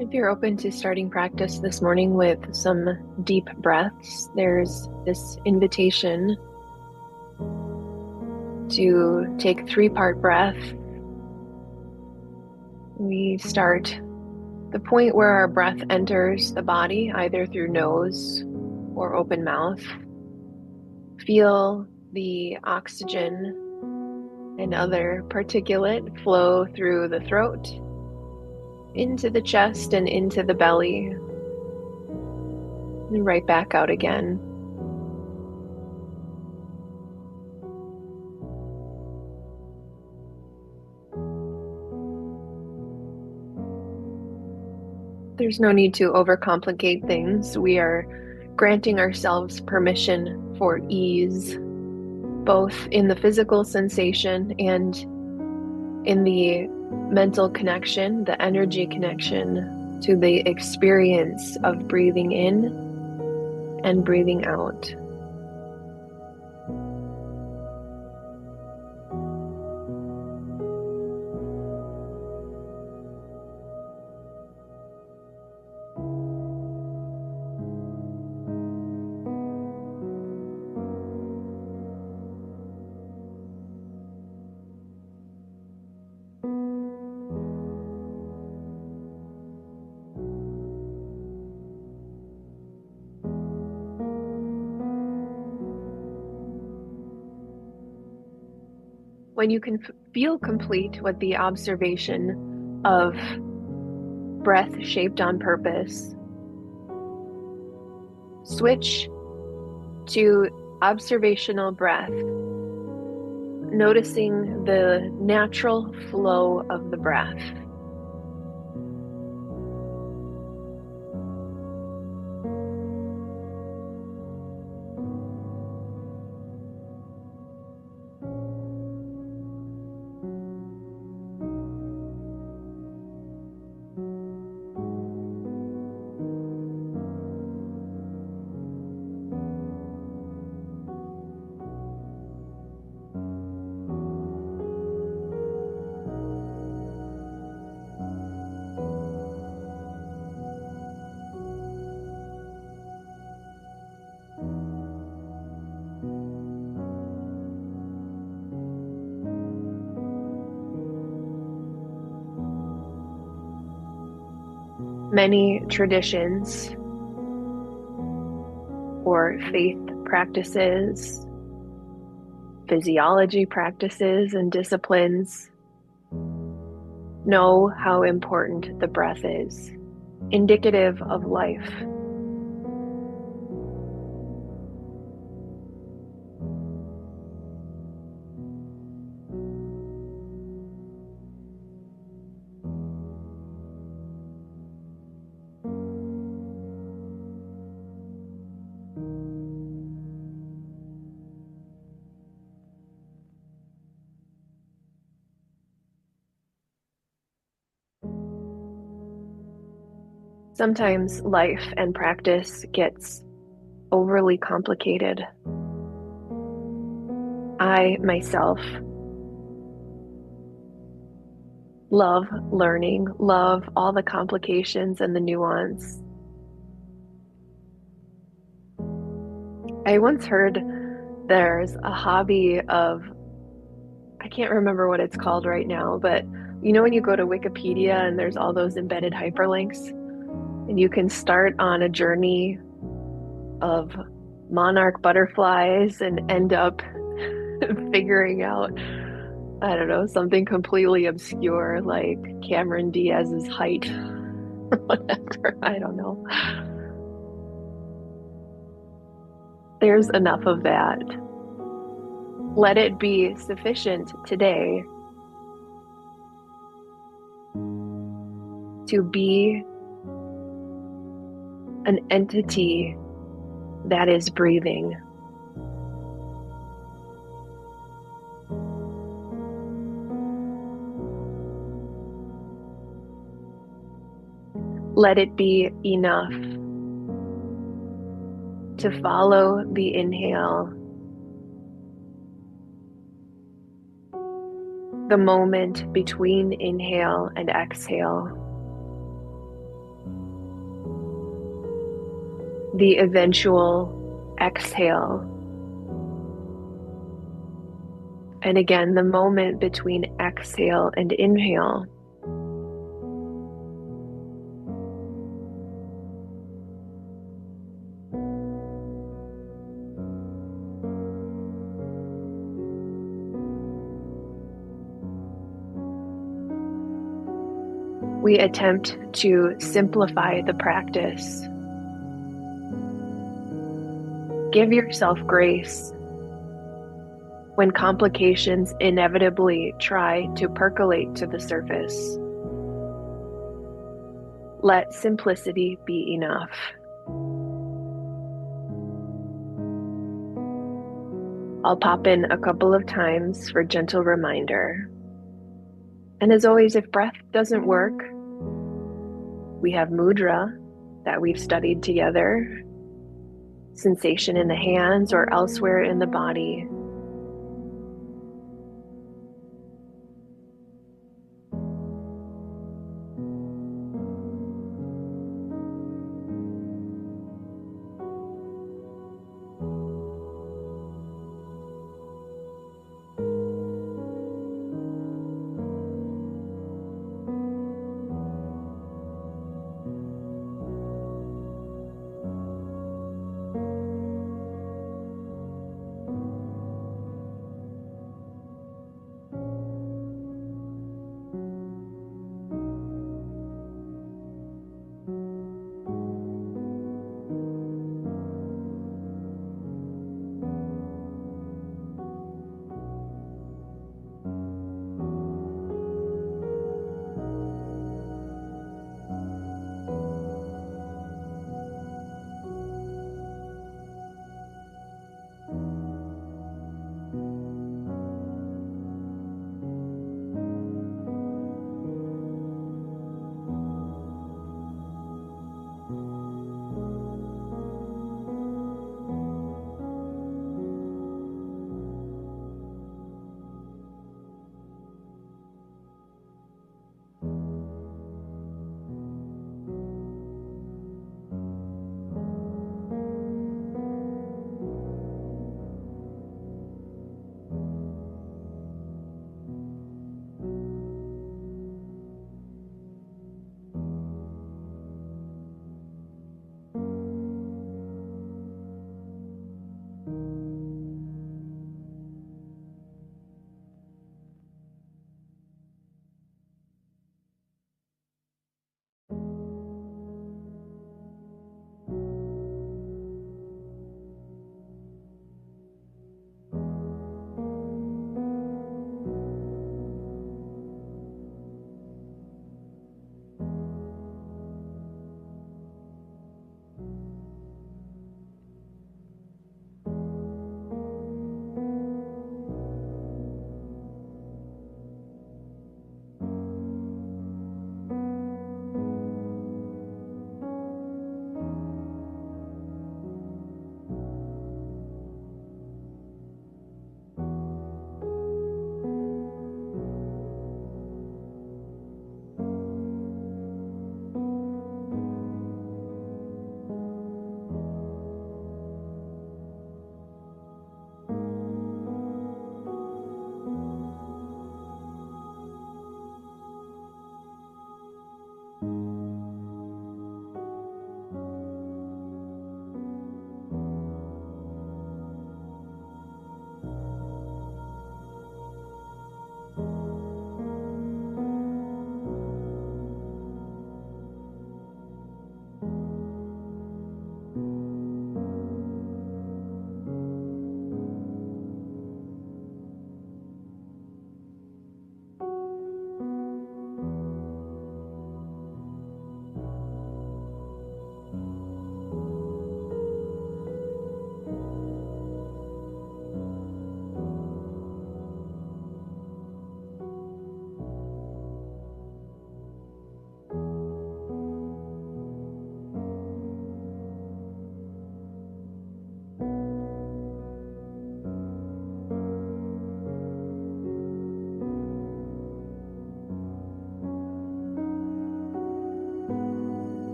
If you're open to starting practice this morning with some deep breaths, there's this invitation to take three-part breath. We start the point where our breath enters the body, either through nose or open mouth. Feel the oxygen and other particulate flow through the throat, into the chest and into the belly, and right back out again. There's no need to overcomplicate things. We are granting ourselves permission for ease, both in the physical sensation and in the mental connection, the energy connection to the experience of breathing in and breathing out. When you can feel complete with the observation of breath shaped on purpose, switch to observational breath, noticing the natural flow of the breath. Many traditions or faith practices, physiology practices, and disciplines know how important the breath is, indicative of life. Sometimes life and practice gets overly complicated. I myself love learning, love all the complications and the nuance. I once heard there's a hobby of, I can't remember what it's called right now, but you know when you go to Wikipedia and there's all those embedded hyperlinks, and you can start on a journey of monarch butterflies and end up figuring out, I don't know, something completely obscure like Cameron Diaz's height or whatever. I don't know. There's enough of that. Let it be sufficient today to be an entity that is breathing. Let it be enough to follow the inhale, the moment between inhale and exhale, the eventual exhale, and again, the moment between exhale and inhale. We attempt to simplify the practice. Give yourself grace when complications inevitably try to percolate to the surface. Let simplicity be enough. I'll pop in a couple of times for gentle reminder. And as always, if breath doesn't work, we have mudra that we've studied together, sensation in the hands or elsewhere in the body.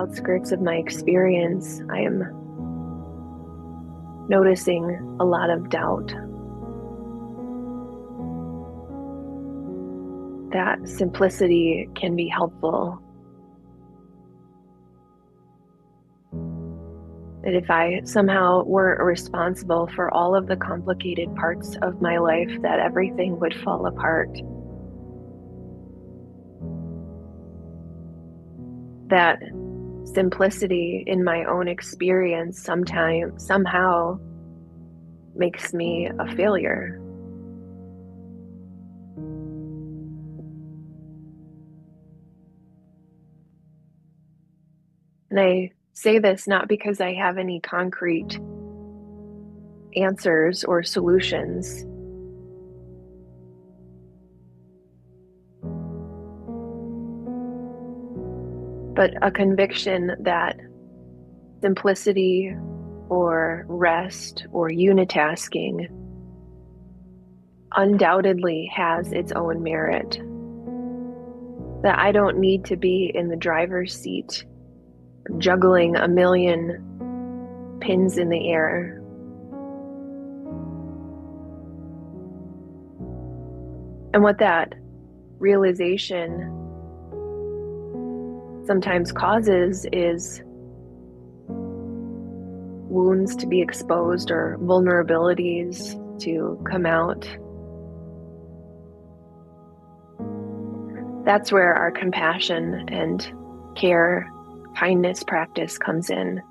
outskirts of my experience, I am noticing a lot of doubt. That simplicity can be helpful. That if I somehow weren't responsible for all of the complicated parts of my life, that everything would fall apart. That simplicity in my own experience somehow makes me a failure. And I say this not because I have any concrete answers or solutions, but a conviction that simplicity or rest or unitasking undoubtedly has its own merit. That I don't need to be in the driver's seat, juggling a million pins in the air. And what that realization sometimes causes is wounds to be exposed or vulnerabilities to come out. That's where our compassion and care, kindness practice comes in.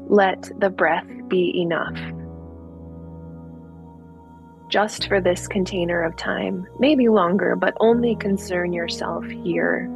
Let the breath be enough. Just for this container of time, maybe longer, but only concern yourself here.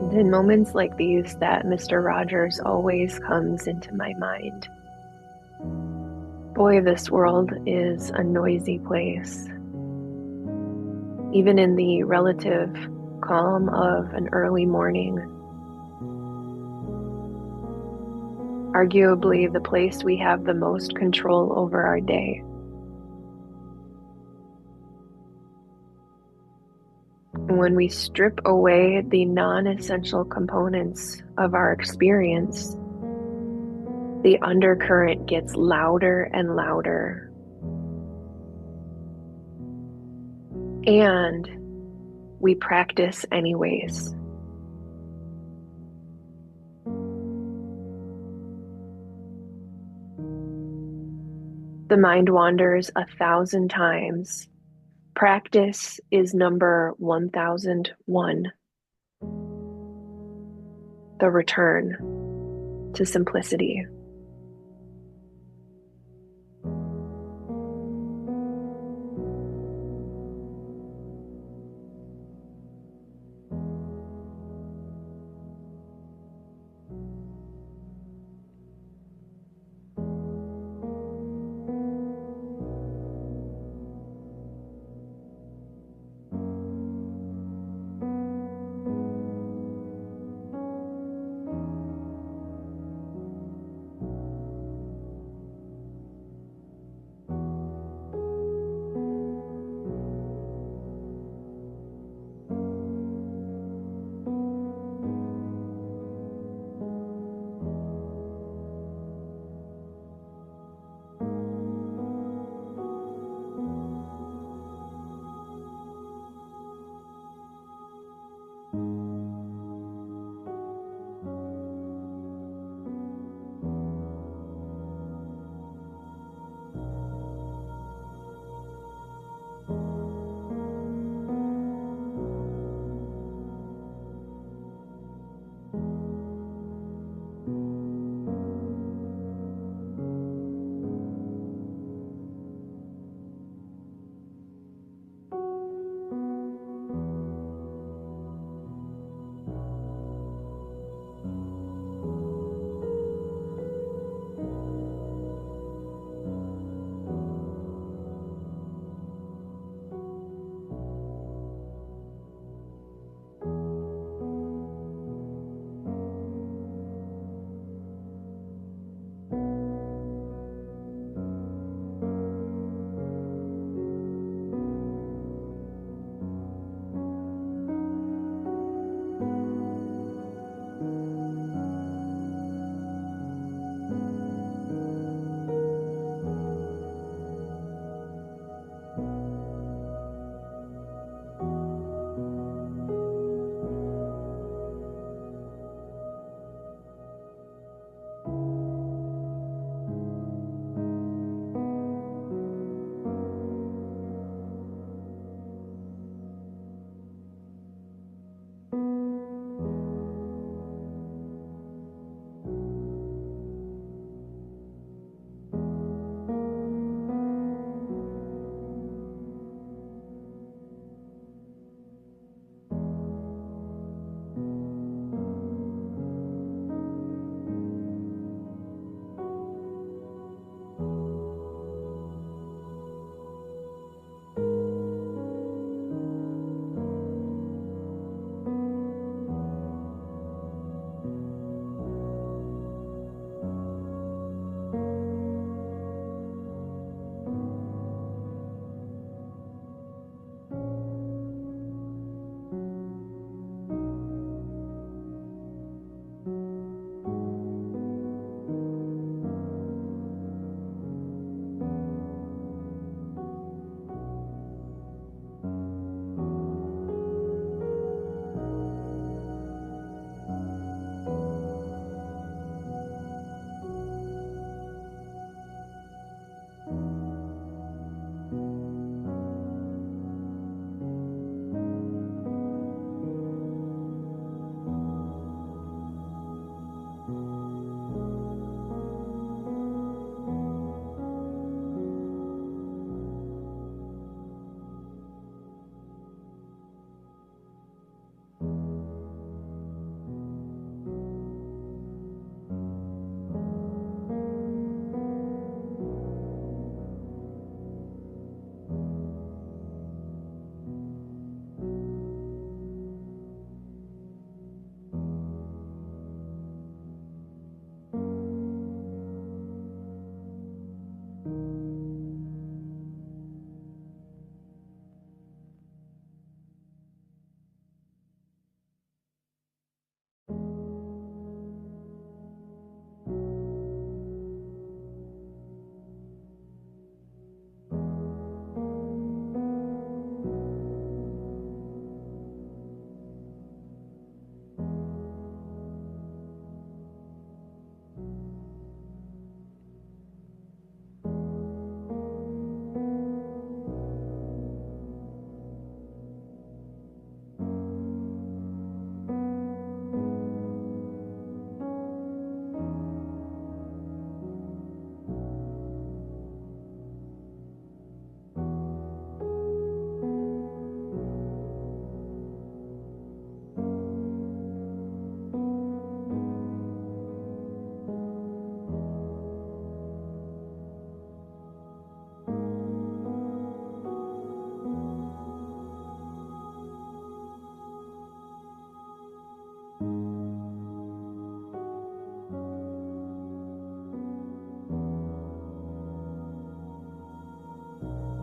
And in moments like these, that Mr. Rogers always comes into my mind. Boy, this world is a noisy place. Even in the relative calm of an early morning, arguably the place we have the most control over our day. When we strip away the non-essential components of our experience, the undercurrent gets louder and louder. and we practice anyways. The mind wanders 1,000 times. Practice is number 1001, the return to simplicity.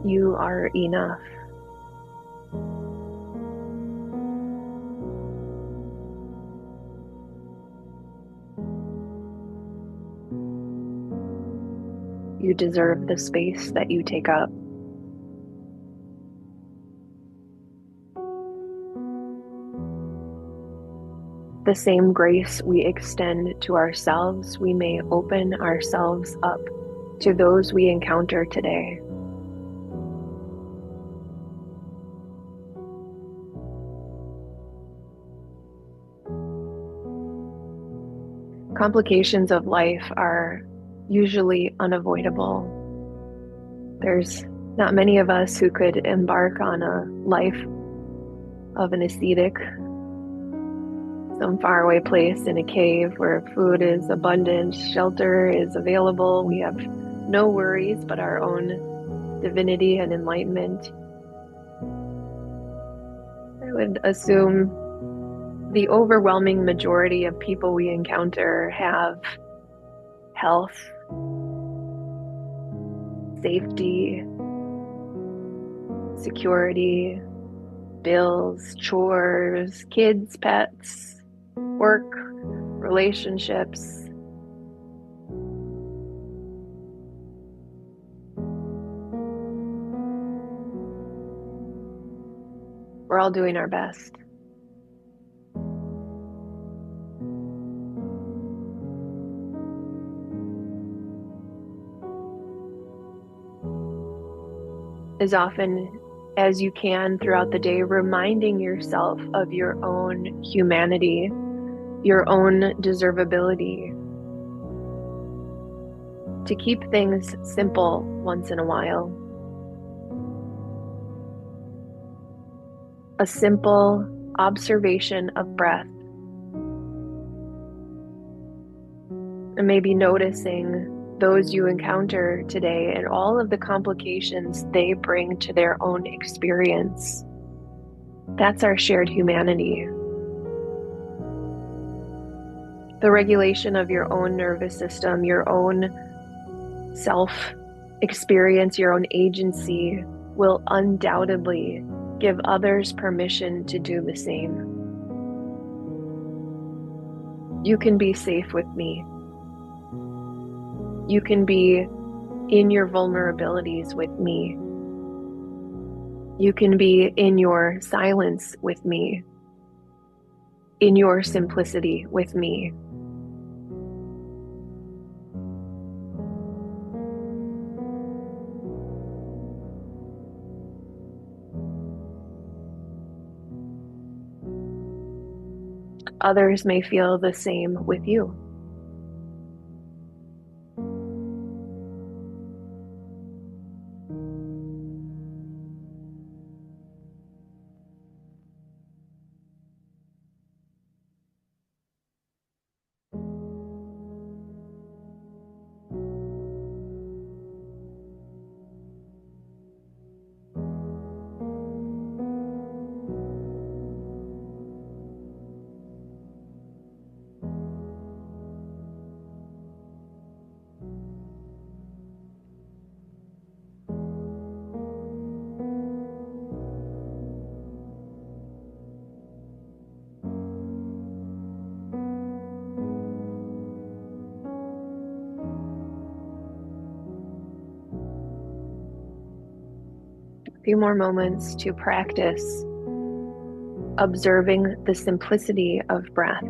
You are enough. You deserve the space that you take up. The same grace we extend to ourselves, we may open ourselves up to those we encounter today. Complications of life are usually unavoidable. There's not many of us who could embark on a life of an ascetic, some faraway place in a cave where food is abundant, shelter is available. We have no worries but our own divinity and enlightenment. I would assume the overwhelming majority of people we encounter have health, safety, security, bills, chores, kids, pets, work, relationships. We're all doing our best. As often as you can throughout the day, reminding yourself of your own humanity, your own deservability, to keep things simple once in a while. A simple observation of breath, and maybe noticing those you encounter today and all of the complications they bring to their own experience. That's our shared humanity. The regulation of your own nervous system, your own self experience, your own agency will undoubtedly give others permission to do the same. You can be safe with me. You can be in your vulnerabilities with me. You can be in your silence with me, in your simplicity with me. Others may feel the same with you. A few more moments to practice observing the simplicity of breath.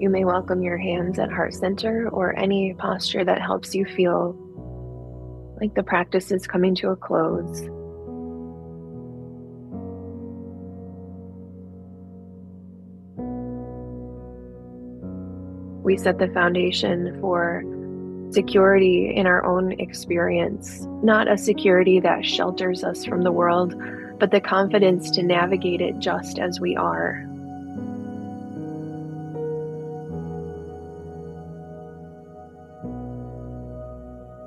You may welcome your hands at heart center or any posture that helps you feel like the practice is coming to a close. We set the foundation for security in our own experience, not a security that shelters us from the world, but the confidence to navigate it just as we are.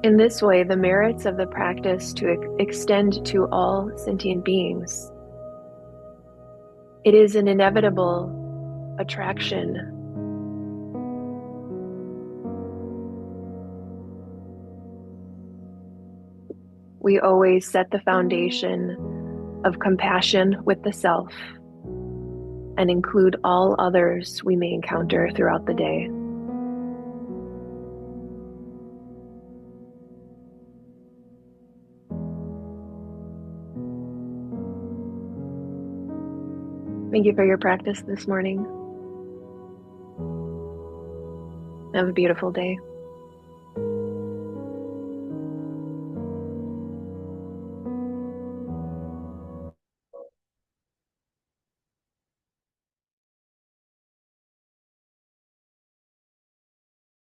In this way, the merits of the practice to extend to all sentient beings. It is an inevitable attraction. We always set the foundation of compassion with the self and include all others we may encounter throughout the day. Thank you for your practice this morning. Have a beautiful day.